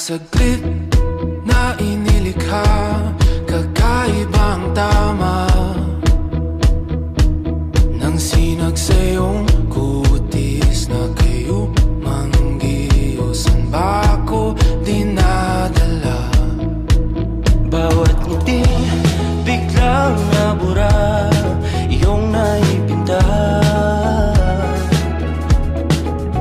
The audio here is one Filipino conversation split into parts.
saglit na inilikha, kakaibang tama nang sinag sa iyong kutis na kayo manggiyosan ba ako dinadala? Bawat ngiti biglang nabura, iyong naipinta.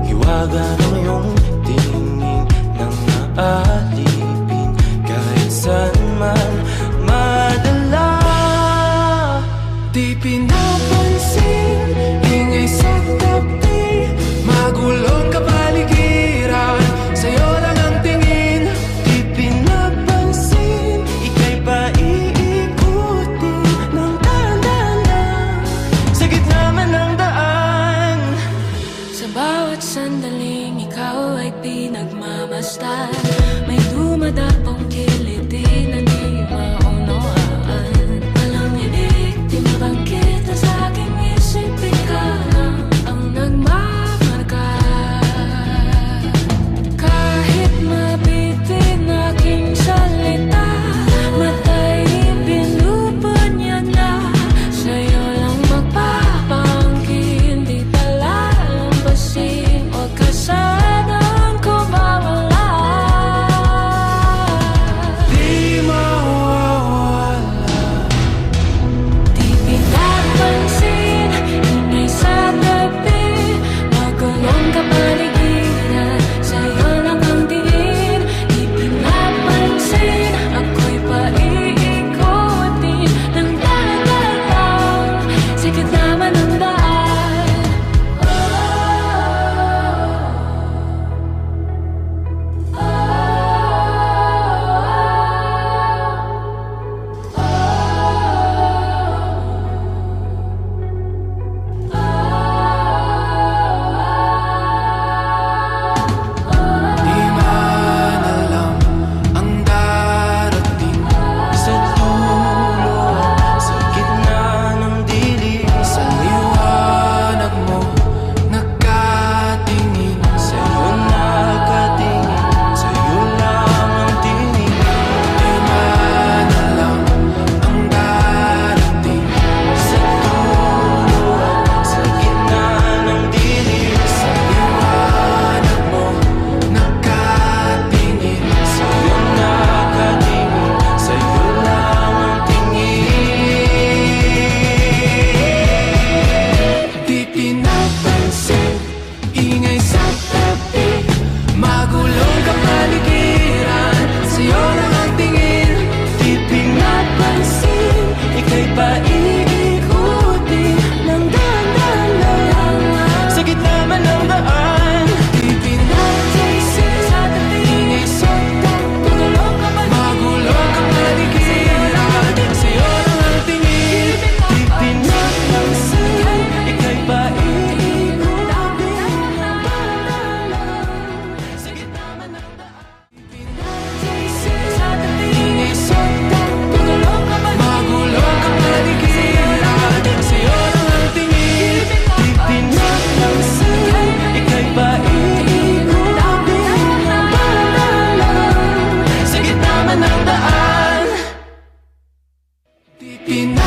Hiwaga ng iyong tingin nang naalipin, kahit saan man madala. Di pinapansin, ingay sa tabi, magulong kapaligiran, sa'yo lang ang tingin. Di pinapansin, ika'y paiikutin ng dahan-dahan sa gitna man ng daan. Sa bawat sandaling ikaw ay pinagmamasdan, may dumadapong kiliti na di maunawaan. Walang ibig, di mabangkit na sa aking isip, ikaw lang ang nagmamarka. Kahit mabitin aking salita, matay pinupunyag na, sa'yo lang magpapangkin, di palalampasin, huwag ka sanang kumawala. Di mawawala. Di pinapansin, ingay sa tabi, magulong kapaligiran, sa'yo lang ang tingin. Di pinapansin, ako'y paiikutin ng dahan-dahan sa gitna man ng daan. Di man alam ang darating Sa dulo, sa gitna ng dilim, sa liwanag mo, nakatingin. sa'yo nakatingin, sa'yo lang ang tingin. Di man alam ang darating Sa dulo, sa gitna ng dilim, sa liwanag mo, nakatingin. sa'yo nakatingin, sa'yo lang ang tingin. Di pinapansin, ingay sa tabi, magulong kapaligiran, sa'yo lang ang tingin. Di pinapansin, ika'y paiikutin ng dahan-dahan sa gitna man ng daan. Di pinapansin, ingay sa tabi, magulong kapaligiran, sa'yo lang ang tingin. Di pinapansin, ika'y paiikutin ng dahan-dahan sa gitna man ng daan. Ingay sa tabi, magulong kapaligiran, sa'yo lang ang tingin. Di pinapansin, ika'y paiikutin ng dahan-dahan sa gitna man ng daan. Di pinapansin,